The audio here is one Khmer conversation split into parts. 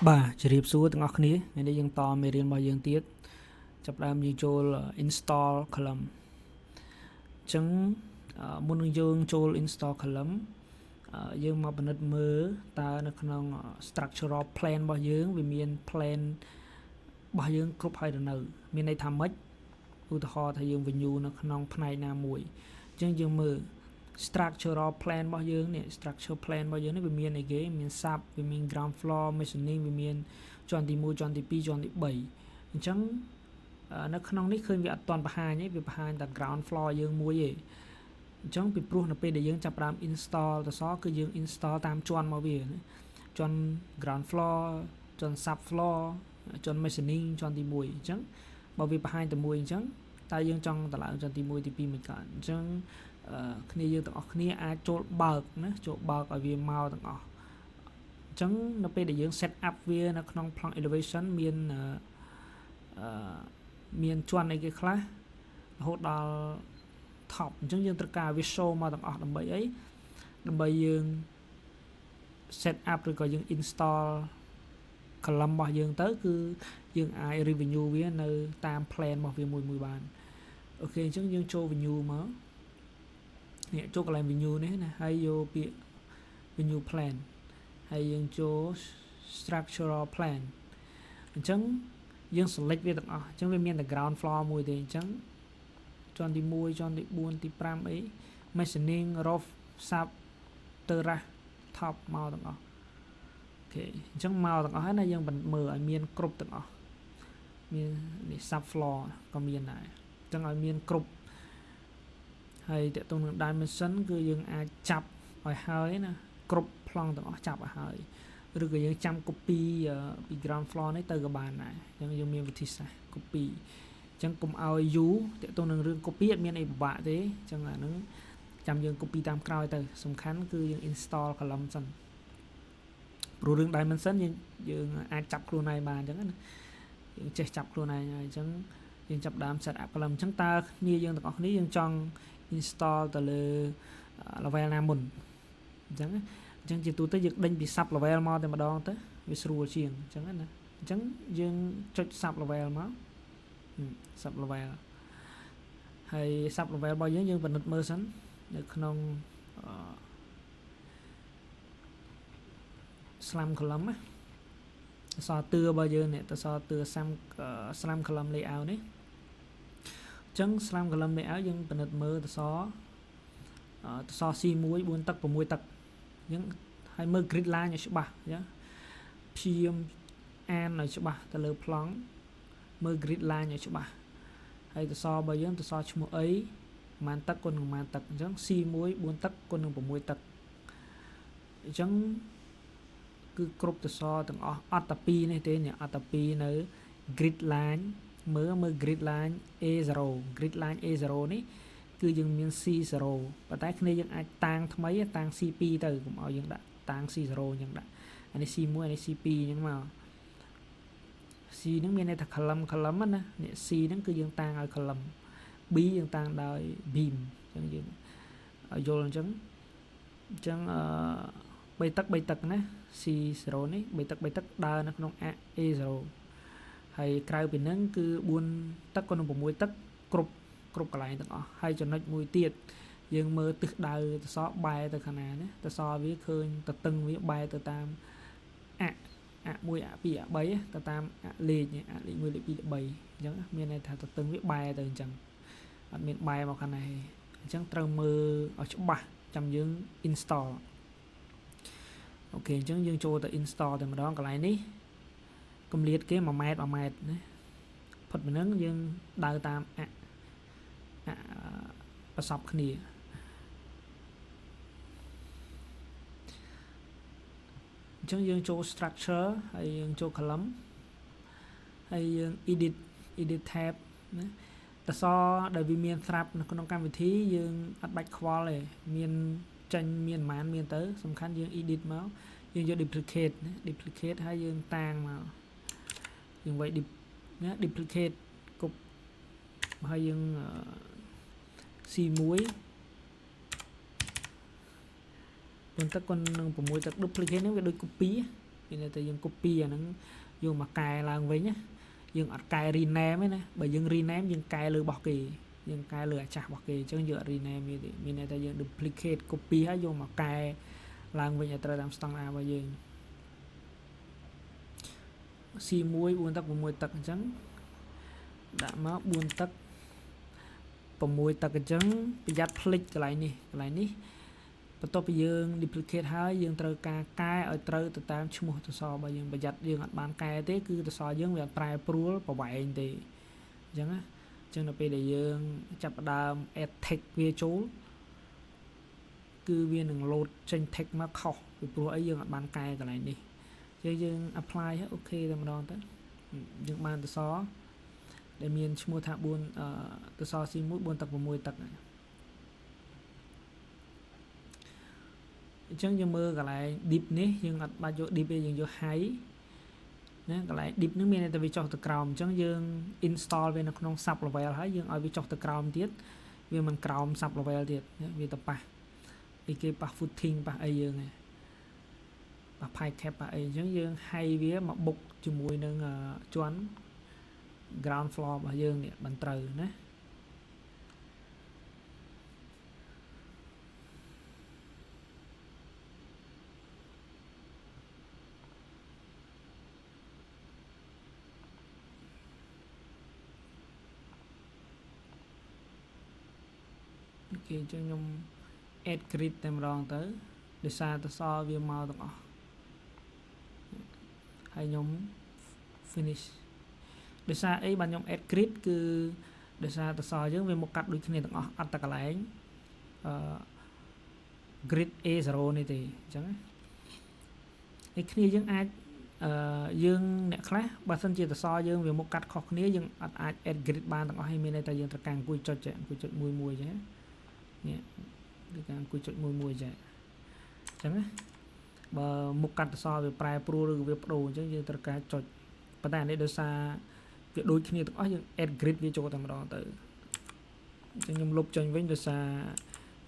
បាទជម្រាបសួរទាំងអស់គ្នាថ្ងៃនេះយើងតមេរៀនរបស់យើងទៀតចាប់ផ្ដើមយើងចូល install column អញ្ចឹងមុននឹងយើងចូល install column យើងមកពិនិត្យមើលតើនៅក្នុង structural plan របស់យើងវាមាន plan របស់យើងគ្រប់ហើយឬនៅមានន័យថាម៉េចឧទាហរណ៍ថាយើង venue នៅក្នុងផ្នែកណាមួយអញ្ចឹងយើងមើល structural plan របស់យើងនេះ structure plan របស់យើងនេះវាមានអីគេមាន sub វាមាន ground floor mezzanine វាមានជាន់ទី1ជាន់ទី2ជាន់ទី3អញ្ចឹងនៅក្នុងនេះឃើញវាអត់ទាន់បង្ហាញទេវាបង្ហាញតែ ground floor យើងមួយទេអញ្ចឹងពីព្រោះនៅពេលដែលយើងចាប់ផ្ដើម install ទៅសគឺយើង install តាមជាន់មកវាជាន់ ground floor ជាន់ sub floor ជាន់ mezzanine ជាន់ទី1អញ្ចឹងបើវាបង្ហាញតែមួយអញ្ចឹងតើយើងចង់តម្លើងជាន់ទី1ទី2មិនកើតអញ្ចឹងគ្នាយើងទាំងអស់គ្នាអាចចូលបើកណាចូលបើកឲ្យវាមកទាំងអស់អញ្ចឹងនៅពេលដែលយើង set up វានៅក្នុង Plonk Elevation មានជាន់អីគេខ្លះរហូតដល់ top អញ្ចឹងយើងត្រូវការវា show មកទាំងអស់ដើម្បីអីដើម្បីយើង set up ឬក៏យើង install column របស់យើងទៅគឺយើងអាច review វានៅតាម plan របស់វាមួយបានអូខេអញ្ចឹងយើងចូល venue មកនេះចូលកន្លែង venue នេះណាហើយយកពាក្យ venue plan ហើយយើងចូល structural plan អញ្ចឹងយើង select វាទាំងអស់អញ្ចឹងវាមានតែ ground floor មួយទេអញ្ចឹងជាន់ទី1ជាន់ទី4ទី5អី mezzanine roof sub terrace top មកទាំងអស់អូខេអញ្ចឹងមកទាំងអស់ហើយណាយើងមើលឲ្យមានគ្រប់ទាំងអស់មាននេះ sub floor ក៏មានដែរអញ្ចឹងឲ្យមានគ្រប់ហើយតើតើនឹង dimension គឺយើងអាចចាប់ឲ្យហើយណាគ្រប់ប្លង់ទាំងអស់ចាប់ឲ្យហើយឬក៏យើងចាំ copy ពី ground floor នេះទៅក៏បានដែរអញ្ចឹងយើងមានវិធីសាស្ត្រ copy អញ្ចឹងកុំឲ្យយូរតើតើនឹងរឿង copy អត់មានអីពិបាកទេអញ្ចឹងអាហ្នឹងចាំយើង copy តាមក្រោយទៅសំខាន់គឺយើង install column សិនព្រោះរឿង dimension យើងអាចចាប់ខ្លួនឯងបានអញ្ចឹងណាយើងចេះចាប់ខ្លួនឯងហើយអញ្ចឹងយើងចាប់ដើម set up column អញ្ចឹងតើគ្នាយើងទាំងអស់គ្នាយើងចង់ install ទៅលើ level ណាមុនអញ្ចឹងជាទូទៅយើងដេញពី sub level មកតែម្ដងទៅវាស្រួលជាងអញ្ចឹងណាអញ្ចឹងយើងចុច sub level មក sub level ហើយ sub level របស់យើងពិនិត្យមើលសិននៅក្នុង slam column ណាអក្សរតឿរបស់យើងនេះអក្សរតឿ slam column layout នេះអញ្ចឹង slam column layout យើងពិនិត្យមើលអក្សរC1 4ទឹក6ទឹកអញ្ចឹងហើយមើល grid line ឲ្យច្បាស់អញ្ចឹងព្យាយាមអានឲ្យច្បាស់ទៅលើប្លង់មើល grid line ឲ្យច្បាស់ហើយអក្សររបស់យើងអក្សរឈ្មោះអីប្រហែលទឹកគុណនឹងប្រហែលទឹកអញ្ចឹង C1 4ទឹកគុណនឹង6ទឹកអញ្ចឹងគឺគ្រប់អក្សរទាំងអស់អត់តែ2នេះទេនេះអត់តែ2នៅ grid line មើល grid line A0 grid line A0 នេះគឺយើងមាន C0 ប៉ុន្តែគ្នាយើងអាចតាំងថ្មីតាំង C2 ទៅកុំឲ្យយើងដាក់តាំង C0 អញ្ចឹងដាក់អានេះ C1 អានេះ C2 អញ្ចឹងមក C ហ្នឹងមានន័យថា column ណានេះ C ហ្នឹងគឺយើងតាំងឲ្យ column B យើងតាំងដោយ beam អញ្ចឹងយើងឲ្យយល់អញ្ចឹង3ទឹកណា C0 នេះ3ទឹកដើរនៅក្នុង A0 ហើយក្រៅពីហ្នឹងគឺ4ទឹកក៏នឹង6ទឹកគ្រប់កន្លែងទាំងអស់ហើយចំណុចមួយទៀតយើងមើលទិសដៅតសបែរទៅខាងណាណាតសវាឃើញតតឹងវាបែរទៅតាមអ1អ2អ3ទៅតាមលេខ1លេខ2លេខ3អញ្ចឹងមានន័យថាតតឹងវាបែរទៅអញ្ចឹងអត់មានបែរមកខាងណាទេអញ្ចឹងត្រូវមើលឲ្យច្បាស់ចាំយើង install អូខេអញ្ចឹងយើងចូលទៅ install តែម្ដងកន្លែងនេះគម្លាតគេ1ម៉ែត្រណាផុតពីហ្នឹងយើងដើរតាមប្រសពគ្នាអញ្ចឹងយើងចូល structure ហើយយើងចូល column ហើយយើង edit tab ណាអក្សរដែលវាមានស្រាប់នៅក្នុងកម្មវិធីយើងអត់បាច់ខ្វល់ទេមានចេញមានប៉ុន្មានមានទៅសំខាន់យើង edit មកយើងយក duplicate ហើយយើងតាំងមកយើងវាយ duplicate គប់ហើយយើងC1 4ទឹកគុណនឹង6ទឹក duplicate នេះវាដូច copy មានន័យថាយើង copy អាហ្នឹងយកមកកែឡើងវិញណាយើងអត់កែ rename ទេណាបើយើង rename យើងកែលើរបស់គេយើងកែលើអាចាស់របស់គេអញ្ចឹងយើងអត់ rename ទេមានន័យថាយើង duplicate copy ហើយយកមកកែឡើងវិញឲ្យត្រូវតាមស្តង់ដាររបស់យើង C1 4 ទឹក 6 ទឹកអញ្ចឹងដាក់មក4ទឹក 6 ទឹកអញ្ចឹងប្រយ័ត្នភ្លេចកន្លែងនេះបន្ទាប់ពីយើង duplicate ហើយយើងត្រូវការកែឲ្យត្រូវទៅតាមឈ្មោះអក្សររបស់យើងប្រយ័ត្នយើងអត់បានកែទេគឺអក្សរយើងវាអត់ប្រែប្រួលប្រវែងទេអញ្ចឹងណាអញ្ចឹងដល់ពេលដែលយើងចាប់ផ្ដើម add text វាចូលគឺវានឹង load ចេញ text មកខុសពីព្រោះអីយើងអត់បានកែកន្លែងនេះយើង apply ហើយអូខេតែម្ដងទៅយើងបានអក្សរដែលមានឈ្មោះថា4អក្សរ C1 4 ទឹក 6 ទឹកអញ្ចឹងយើងមើលកន្លែង deep នេះយើងអត់បាច់យក deep ទេយើងយក high ណាកន្លែង deep នឹងមានតែវាចុះទៅក្រោមអញ្ចឹងយើង install វានៅក្នុង sub level ហើយយើងឲ្យវាចុះទៅក្រោមទៀតវាមិនក្រោម sub level ទៀតវាទៅប៉ះអីគេប៉ះ footing ប៉ះអីយើងឯងប៉ះ pipe cap ប៉ះអីអញ្ចឹងយើង high វាមកបុកជាមួយនឹងជាន់ ground floor របស់យើងនេះបានត្រូវណាគេអញ្ចឹងខ្ញុំ add grid តែម្ដងទៅដោយសារតសវាមកទាំងអស់ហើយខ្ញុំ finish ដោយសារអីបានខ្ញុំ add grid គឺដោយសារតសយើងវាមកកាត់ដូចគ្នាទាំងអស់អត់តែកន្លែងgrid A0 នេះទេអញ្ចឹងហើយគ្នាយើងអាចយើងអ្នកខ្លះបើសិនជាតសយើងវាមកកាត់ខុសគ្នាយើងអត់អាច add grid បានទាំងអស់ហើយមានន័យថាយើងត្រូវការអង្គុយចុចមួយអញ្ចឹងនេះគឺការអង្គុយចុចមួយអញ្ចឹងណាបើមុខកាត់តសវាប្រែប្រួលឬវាបដូរអញ្ចឹងយើងត្រូវការចុចប៉ុន្តែអានេះដោយសារវាដូចគ្នាទាំងអស់យើង add grid វាចូលតែម្ដងទៅអញ្ចឹងខ្ញុំលុបចេញវិញដោយសារ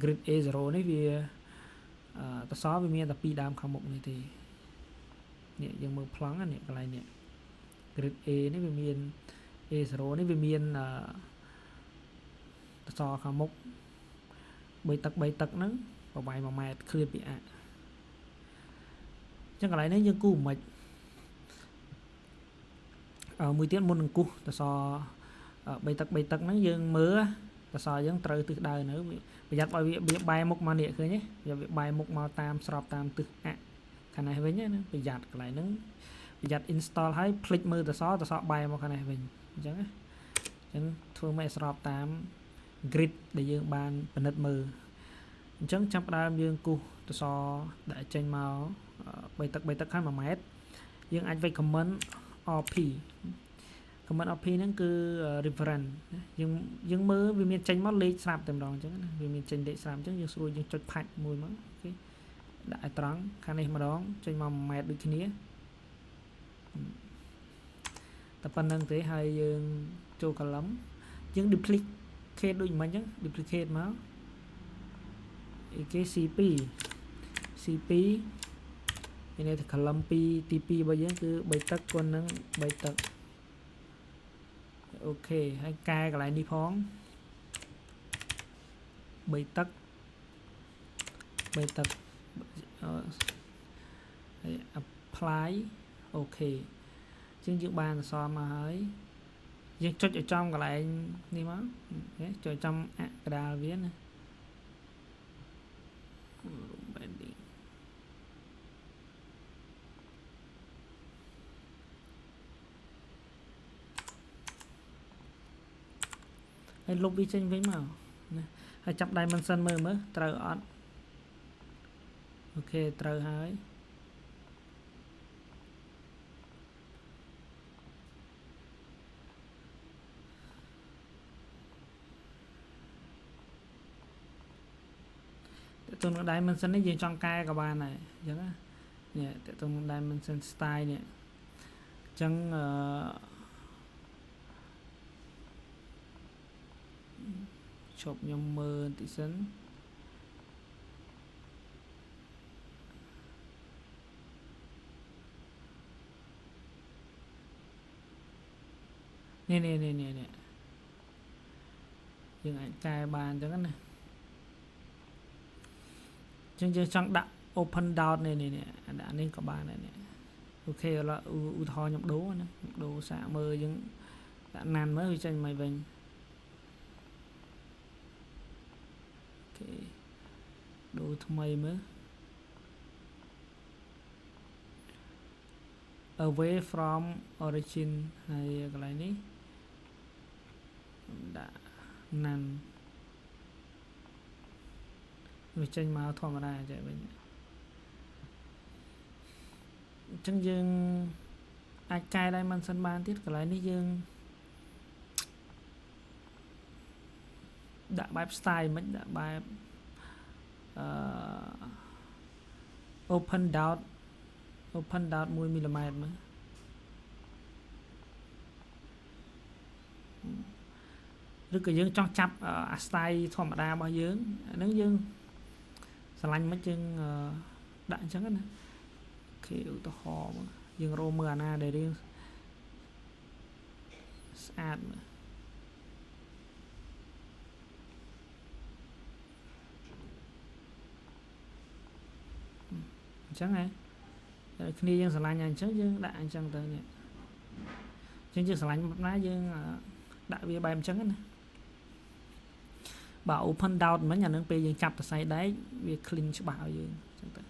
grid A0 នេះវាតសវាមានតែ2ដើមខាងមុខនេះទេនេះយើងមើលប្លង់នេះកន្លែងនេះ grid A នេះវាមាន A0 នេះវាមានតសខាងមុខ3ទឹកហ្នឹងប្រវែង1ម៉ែត្រឃ្លាតពីអាចឹងកន្លែងនេះយើងគូមិនមួយទៀតមុននឹងគូសតស3ទឹកហ្នឹងយើងមើលតសយើងត្រូវទិសដៅនៅប្រយ័ត្នឲ្យវាបែរមុខមកនេះឃើញទេវាបែរមុខមកតាមស្របតាមទិសខាងនេះវិញណាប្រយ័ត្នកន្លែងហ្នឹងប្រយ័ត្ន install ឲ្យភ្លេចមើលតសបែរមកខាងនេះវិញអញ្ចឹងណាអញ្ចឹងធ្វើមកឲ្យស្របតាម grid ដែលយើងបានពិនិត្យមើលអញ្ចឹងចាប់ផ្ដើមយើងគូសតសដាក់ចេញមក3ទឹកហើយ1ម៉ែត្រយើងអាចវិច comment RP ហ្នឹងគឺ reference យើងមើលវាមានចេញមកលេខស្រាប់តែម្ដងអញ្ចឹងណាវាមានចេញលេខស្រាប់អញ្ចឹងយើងស្រួលយើងចុច patch មួយមកអូខេដាក់ឲ្យត្រង់ខាងនេះម្ដងចេញមក1ម៉ែត្រដូចគ្នាតែប៉ុណ្្នឹងទេហើយយើងចូល column យើង duplicate ដូចមិញអញ្ចឹង duplicate មកគេ C2 មានន័យថា column 2ទី2របស់យើងគឺ3ទឹកគុណនឹង3ទឹកអូខេហើយកែកន្លែងនេះផង3ទឹកហើយ apply អូខេជាងយើងបានអក្សរមកហើយយើងចុចឲ្យចំកន្លែងនេះមកចុចចំអក្សរវាណាហើយលុបវាចេញវិញមកណាហើយចាប់ dimension មើលត្រូវអត់អូខេត្រូវហើយតើទៅនឹង dimension នេះយើងចង់កែក៏បានដែរអញ្ចឹងណានេះតើទៅនឹង dimension style នេះអញ្ចឹងឈប់ខ្ញុំមើលតិចសិន នេះយើងអាចកែបានអញ្ចឹងណាអញ្ចឹងយើងចង់ដាក់ open dot នេះដាក់នេះក៏បានដែរនេះអូខេឥឡូវឧទាហរណ៍ខ្ញុំដូរណាខ្ញុំដូរសាកមើលយើងដាក់ណានមើលវាចេញមកវិញអូខេដូរថ្មីមើល away from origin ហើយកន្លែងនេះដាក់ណានវាចេញមកធម្មតាចេះវិញអញ្ចឹងយើងអាចកែ dimension បានទៀតកន្លែងនេះយើងដាក់បែប style មិនដាក់បែបopen dot 1 mm មើលឬក៏យើងចង់ចាប់អា style ធម្មតារបស់យើងអាហ្នឹងយើងស្រឡាញ់មិនយើងដាក់អញ្ចឹងណាអូខេឧទាហរណ៍យើងរកមើលអាណាដែលរៀងស្អាតមើលអញ្ចឹងហ៎គ្នាយើងស្រឡាញ់អញ្ចឹងយើងដាក់អញ្ចឹងទៅនេះអញ្ចឹងយើងស្រឡាញ់បែបណាយើងដាក់វាបែបអញ្ចឹងណាបើ open dot មិញអានឹងពេលយើងចាប់សរសៃដែកវា clean ច្បាស់ឲ្យយើងអញ្ចឹងទៅ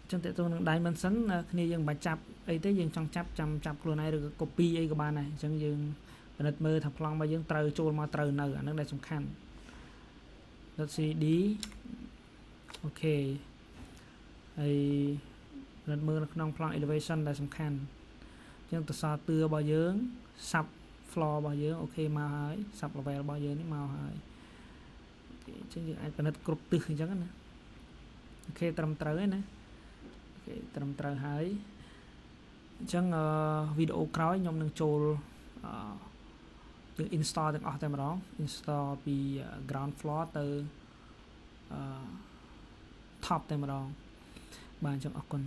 ចឹងតើទៅនឹង dimension គ្នាយើងមិនបាច់ចាប់អីទេយើងចង់ចាប់ខ្លួនឯងឬក៏ copy អីក៏បានដែរអញ្ចឹងយើងពិនិត្យមើលថាប្លង់របស់យើងត្រូវចូលមកត្រូវនៅអានឹងដែលសំខាន់ .cd អូខេហើយពិនិត្យមើលនៅក្នុងប្លង់ elevation ដែលសំខាន់អញ្ចឹងទស្សនទឿរបស់យើង sub floor របស់យើងអូខេមកហើយ sub level របស់យើងនេះមកហើយអញ្ចឹងយើងអាចពិនិត្យគ្រប់ទិសអញ្ចឹងណាអូខេត្រឹមត្រូវហើយណាអូខេត្រឹមត្រូវហើយអញ្ចឹងវីដេអូក្រោយខ្ញុំនឹងចូលយើង install ទាំងអស់តែម្ដង install ពី ground floor ទៅtop តែម្ដងបាទអញ្ចឹងអរគុណ